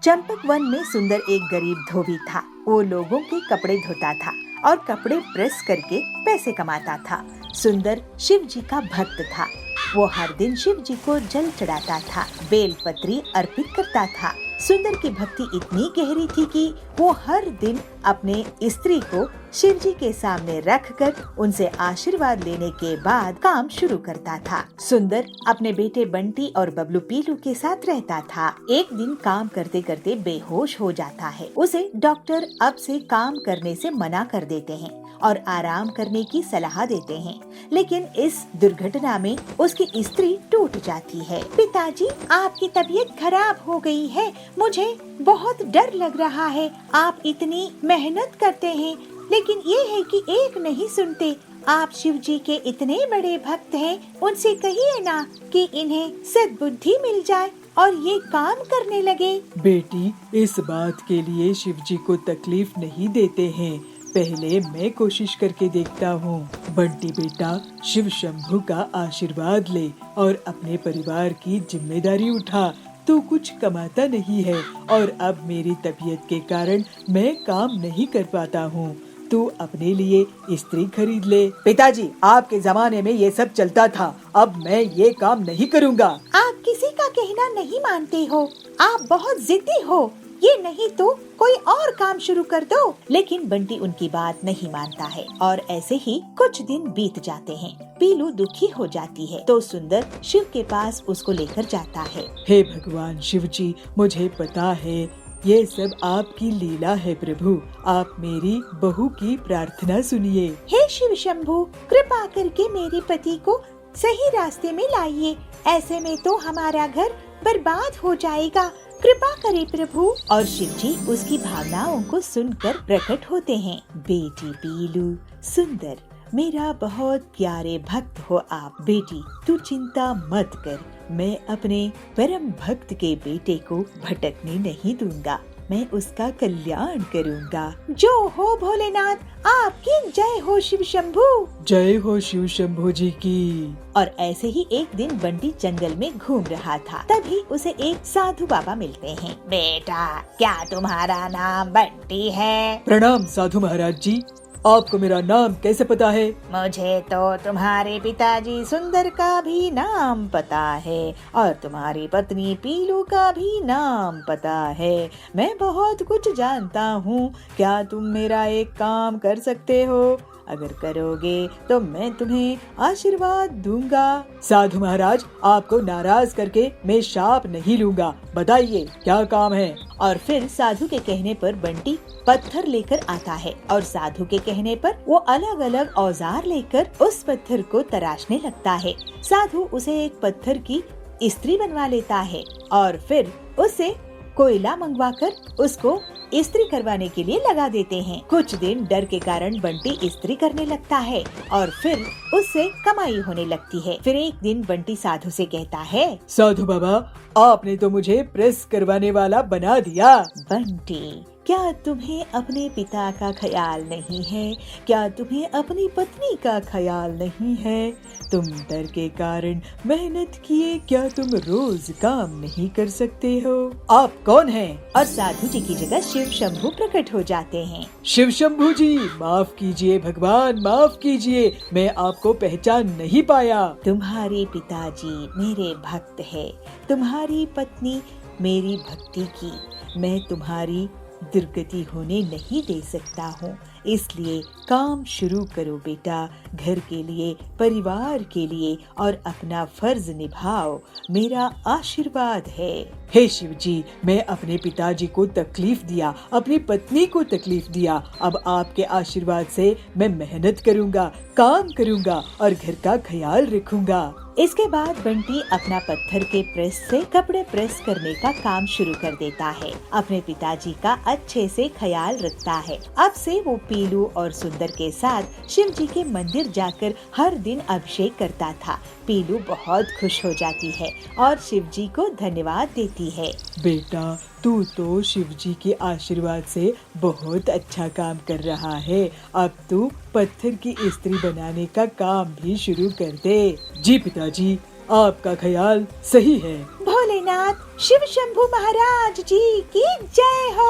Champak one में सुंदर एक गरीब धोबी था। वो लोगों के कपड़े धोता था और कपड़े प्रेस करके पैसे कमाता था। सुंदर शिव जी का भक्त था। वो हर दिन शिव जी को जल चढ़ाता था, बेलपत्री अर्पित करता था। सुंदर की भक्ति इतनी गहरी थी कि वो हर दिन अपने स्त्री को शिव जी के सामने रखकर उनसे आशीर्वाद लेने के बाद काम शुरू करता था। सुंदर अपने बेटे बंटी और बबलू पीलू के साथ रहता था। एक दिन काम करते करते बेहोश हो जाता है। उसे डॉक्टर अब से काम करने से मना कर देते हैं और आराम करने की सलाह देते हैं। लेकिन इस दुर्घटना में उसकी स्त्री टूट जाती है। पिताजी, आपकी तबीयत खराब हो गई है। मुझे बहुत डर लग रहा है। आप इतनी मेहनत करते हैं, लेकिन ये है कि एक नहीं सुनते। आप शिव जी के इतने बड़े भक्त हैं, उनसे कहिए ना कि इन्हें सद्बुद्धि मिल जाए और ये काम करने लगे। बेटी, इस बात के लिए शिव जी को तकलीफ नहीं देते हैं। पहले मैं कोशिश करके देखता हूँ। बंटी बेटा, शिव शंभू का आशीर्वाद ले और अपने परिवार की जिम्मेदारी उठा। तू कुछ कमाता नहीं है और अब मेरी तबीयत के कारण मैं काम नहीं कर पाता हूँ। तू अपने लिए स्त्री खरीद ले। पिताजी, आपके जमाने में ये सब चलता था। अब मैं ये काम नहीं करूँगा। आप किसी का कहना नहीं मानते हो। आप बहुत जिद्दी हो। ये नहीं तो कोई और काम शुरू कर दो। लेकिन बंटी उनकी बात नहीं मानता है और ऐसे ही कुछ दिन बीत जाते हैं। पीलू दुखी हो जाती है तो सुंदर शिव के पास उसको लेकर जाता है। हे भगवान शिव जी, मुझे पता है ये सब आपकी लीला है। प्रभु, आप मेरी बहू की प्रार्थना सुनिए। हे शिव शंभू, कृपा करके मेरे पति को सही रास्ते में लाइए। ऐसे में तो हमारा घर बर्बाद हो जाएगा। कृपा करे प्रभु। और शिव जी उसकी भावनाओं को सुनकर प्रकट होते हैं। बेटी पीलू, सुंदर, मेरा बहुत प्यारे भक्त हो आप। बेटी, तू चिंता मत कर। मैं अपने परम भक्त के बेटे को भटकने नहीं दूंगा। मैं उसका कल्याण करूंगा। जो हो भोलेनाथ, आपकी जय हो शिव शंभू। जय हो शिव शंभू जी की। और ऐसे ही एक दिन बंटी जंगल में घूम रहा था। तभी उसे एक साधु बाबा मिलते हैं। बेटा, क्या तुम्हारा नाम बंटी है? प्रणाम साधु महाराज जी। आपको मेरा नाम कैसे पता है? मुझे तो तुम्हारे पिताजी सुंदर का भी नाम पता है और तुम्हारी पत्नी पीलू का भी नाम पता है। मैं बहुत कुछ जानता हूँ। क्या तुम मेरा एक काम कर सकते हो? अगर करोगे तो मैं तुम्हें आशीर्वाद दूंगा। साधु महाराज, आपको नाराज करके मैं शाप नहीं लूंगा। बताइए क्या काम है? और फिर साधु के कहने पर बंटी पत्थर लेकर आता है और साधु के कहने पर वो अलग अलग औजार लेकर उस पत्थर को तराशने लगता है। साधु उसे एक पत्थर की स्त्री बनवा लेता है और फिर उसे कोयला मंगवाकर उसको इस्त्री करवाने के लिए लगा देते हैं। कुछ दिन डर के कारण बंटी इस्त्री करने लगता है और फिर उससे कमाई होने लगती है। फिर एक दिन बंटी साधु से कहता है, साधु बाबा, आपने तो मुझे प्रेस करवाने वाला बना दिया। बंटी, क्या तुम्हें अपने पिता का ख्याल नहीं है? क्या तुम्हें अपनी पत्नी का ख्याल नहीं है? तुम डर के कारण मेहनत किए क्या तुम रोज काम नहीं कर सकते हो? आप कौन हैं? और साधु जी की जगह शिव शंभू प्रकट हो जाते हैं। शिव शंभू जी, माफ कीजिए भगवान, माफ कीजिए, मैं आपको पहचान नहीं पाया। तुम्हारे पिताजी मेरे भक्त है, तुम्हारी पत्नी मेरी भक्ति की। मैं तुम्हारी दुर्गति होने नहीं दे सकता हूँ, इसलिए काम शुरू करो बेटा। घर के लिए, परिवार के लिए और अपना फर्ज निभाओ। मेरा आशीर्वाद है। हे शिव जी, मैं अपने पिताजी को तकलीफ दिया, अपनी पत्नी को तकलीफ दिया। अब आपके आशीर्वाद से मैं मेहनत करूँगा, काम करूँगा और घर का ख्याल रखूँगा। इसके बाद बंटी अपना पत्थर के प्रेस से कपड़े प्रेस करने का काम शुरू कर देता है। अपने पिताजी का अच्छे से ख्याल रखता है। अब से वो पीलू और सुंदर के साथ शिव जी के मंदिर जाकर हर दिन अभिषेक करता था। पीलू बहुत खुश हो जाती है और शिव जी को धन्यवाद देती है। बेटा, तू तो शिव जी के आशीर्वाद से बहुत अच्छा काम कर रहा है। अब तू पत्थर की स्त्री बनाने का काम भी शुरू कर दे। जी पिताजी, आपका ख्याल सही है। भोलेनाथ शिव शंभू महाराज जी की जय हो।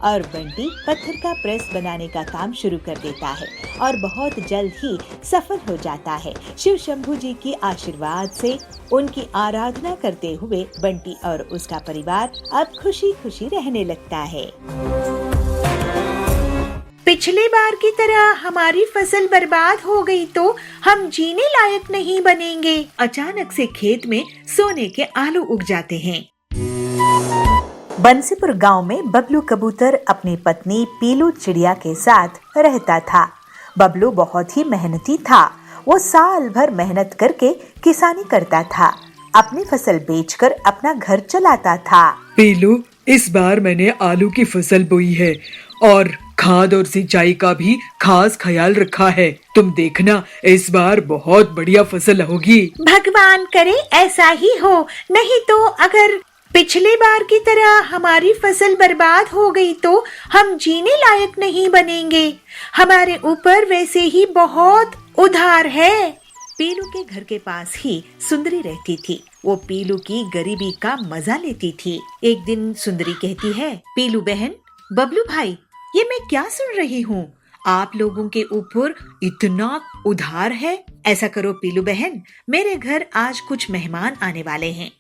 और बंटी पत्थर का प्रेस बनाने का काम शुरू कर देता है और बहुत जल्द ही सफल हो जाता है। शिव शंभू जी की आशीर्वाद से उनकी आराधना करते हुए बंटी और उसका परिवार अब खुशी खुशी रहने लगता है। पिछले बार की तरह हमारी फसल बर्बाद हो गई तो हम जीने लायक नहीं बनेंगे। अचानक से खेत में सोने के आलू उग जाते हैं। बंसीपुर गांव में बबलू कबूतर अपनी पत्नी पीलू चिड़िया के साथ रहता था। बबलू बहुत ही मेहनती था। वो साल भर मेहनत करके किसानी करता था। अपनी फसल बेचकर अपना घर चलाता था। पीलू, इस बार मैंने आलू की फसल बोई है और खाद और सिंचाई का भी खास ख्याल रखा है। तुम देखना, इस बार बहुत बढ़िया फसल होगी। भगवान करे ऐसा ही हो, नहीं तो अगर पिछले बार की तरह हमारी फसल बर्बाद हो गई तो हम जीने लायक नहीं बनेंगे। हमारे ऊपर वैसे ही बहुत उधार है। पीलू के घर के पास ही सुंदरी रहती थी। वो पीलू की गरीबी का मजा लेती थी। एक दिन सुंदरी कहती है, पीलू बहन, बबलू भाई, ये मैं क्या सुन रही हूँ? आप लोगों के ऊपर इतना उधार है। ऐसा करो पीलू बहन, मेरे घर आज कुछ मेहमान आने वाले हैं।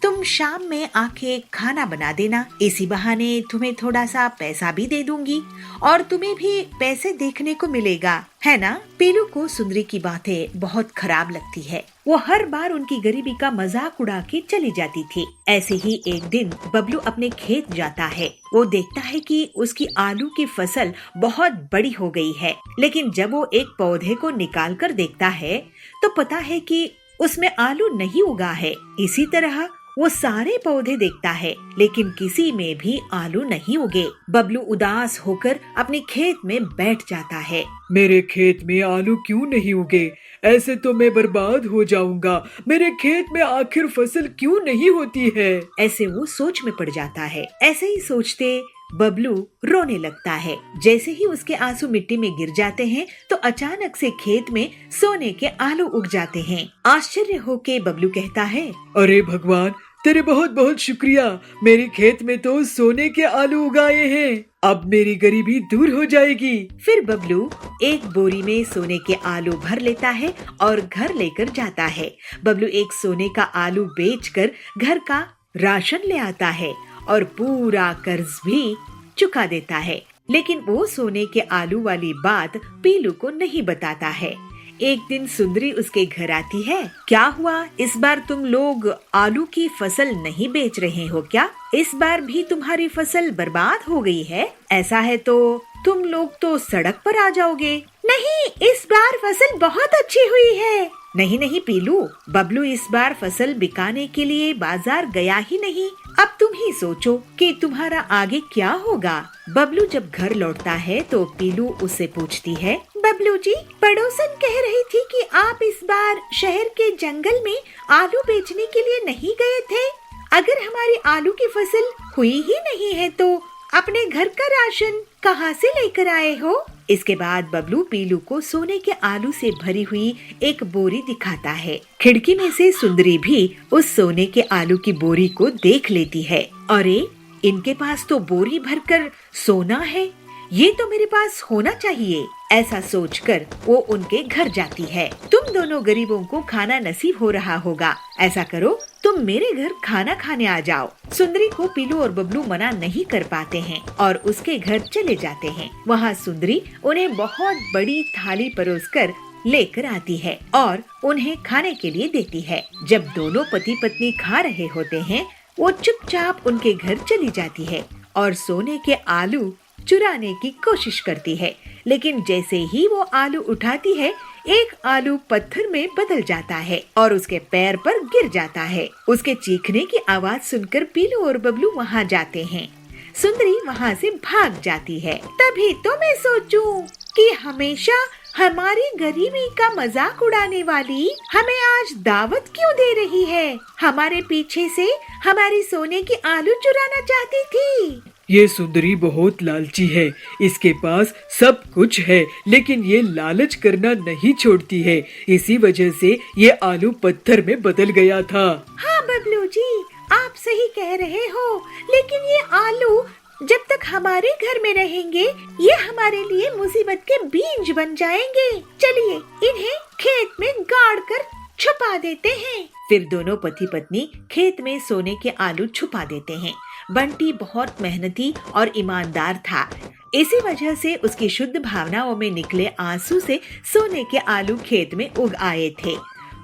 तुम शाम में आके खाना बना देना। इसी बहाने तुम्हें थोड़ा सा पैसा भी दे दूंगी और तुम्हें भी पैसे देखने को मिलेगा, है ना? पीलू को सुंदरी की बातें बहुत खराब लगती है। वो हर बार उनकी गरीबी का मजाक उड़ा के चली जाती थी। ऐसे ही एक दिन बबलू अपने खेत जाता है। वो देखता है कि उसकी आलू की फसल बहुत बड़ी हो गई है, लेकिन जब वो एक पौधे को निकाल कर देखता है तो पता है कि उसमें आलू नहीं उगा है। इसी तरह वो सारे पौधे देखता है, लेकिन किसी में भी आलू नहीं उगे। बबलू उदास होकर अपने खेत में बैठ जाता है। मेरे खेत में आलू क्यों नहीं उगे? ऐसे तो मैं बर्बाद हो जाऊंगा। मेरे खेत में आखिर फसल क्यों नहीं होती है? ऐसे वो सोच में पड़ जाता है। ऐसे ही सोचते बबलू रोने लगता है। जैसे ही उसके आंसू मिट्टी में गिर जाते हैं तो अचानक से खेत में सोने के आलू उग जाते हैं। आश्चर्य होके बबलू कहता है, अरे भगवान, तेरे बहुत बहुत शुक्रिया। मेरे खेत में तो सोने के आलू उगाए हैं। अब मेरी गरीबी दूर हो जाएगी। फिर बबलू एक बोरी में सोने के आलू भर लेता है और घर लेकर जाता है। बबलू एक सोने का आलू बेचकर घर का राशन ले आता है और पूरा कर्ज भी चुका देता है। लेकिन वो सोने के आलू वाली बात पीलू को नहीं बताता है। एक दिन सुंदरी उसके घर आती है। क्या हुआ, इस बार तुम लोग आलू की फसल नहीं बेच रहे हो क्या? इस बार भी तुम्हारी फसल बर्बाद हो गई है? ऐसा है तो तुम लोग तो सड़क पर आ जाओगे। नहीं, इस बार फसल बहुत अच्छी हुई है। नहीं नहीं पीलू, बबलू इस बार फसल बिकाने के लिए बाजार गया ही नहीं। अब तुम ही सोचो कि तुम्हारा आगे क्या होगा। बबलू जब घर लौटता है तो पीलू उससे पूछती है, बबलू जी, पड़ोसन कह रही थी कि आप इस बार शहर के जंगल में आलू बेचने के लिए नहीं गए थे। अगर हमारी आलू की फसल हुई ही नहीं है तो अपने घर का राशन कहाँ से लेकर आए हो? इसके बाद बबलू पीलू को सोने के आलू से भरी हुई एक बोरी दिखाता है। खिड़की में से सुंदरी भी उस सोने के आलू की बोरी को देख लेती है। अरे, इनके पास तो बोरी भरकर सोना है, ये तो मेरे पास होना चाहिए। ऐसा सोचकर वो उनके घर जाती है। तुम दोनों गरीबों को खाना नसीब हो रहा होगा। ऐसा करो, तुम मेरे घर खाना खाने आ जाओ। सुंदरी को पीलू और बबलू मना नहीं कर पाते हैं और उसके घर चले जाते हैं। वहाँ सुंदरी उन्हें बहुत बड़ी थाली परोसकर लेकर आती है और उन्हें खाने के लिए देती है। जब दोनों पति पत्नी खा रहे होते हैं, वो चुपचाप उनके घर चली जाती है और सोने के आलू चुराने की कोशिश करती है। लेकिन जैसे ही वो आलू उठाती है, एक आलू पत्थर में बदल जाता है और उसके पैर पर गिर जाता है। उसके चीखने की आवाज सुनकर पीलू और बबलू वहाँ जाते हैं। सुंदरी वहाँ से भाग जाती है। तभी तो मैं सोचूं कि हमेशा हमारी गरीबी का मजाक उड़ाने वाली हमें आज दावत क्यों दे रही है? हमारे पीछे से हमारी सोने की आलू चुराना चाहती थी। ये सुंदरी बहुत लालची है। इसके पास सब कुछ है, लेकिन ये लालच करना नहीं छोड़ती है। इसी वजह से ये आलू पत्थर में बदल गया था। हाँ बबलू जी, आप सही कह रहे हो, लेकिन ये आलू जब तक हमारे घर में रहेंगे ये हमारे लिए मुसीबत के बीज बन जाएंगे। चलिए इन्हें खेत में गाड़ कर छुपा देते हैं। फिर दोनों पति पत्नी खेत में सोने के आलू छुपा देते हैं। बंटी बहुत मेहनती और ईमानदार था। इसी वजह से उसकी शुद्ध भावनाओं में निकले आंसू से सोने के आलू खेत में उग आए थे।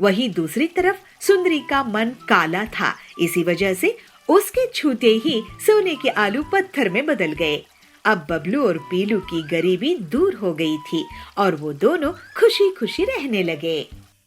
वहीं दूसरी तरफ सुंदरी का मन काला था। इसी वजह से उसके छूते ही सोने के आलू पत्थर में बदल गए। अब बबलू और पीलू की गरीबी दूर हो गई थी और वो दोनों खुशी खुशी रहने लगे।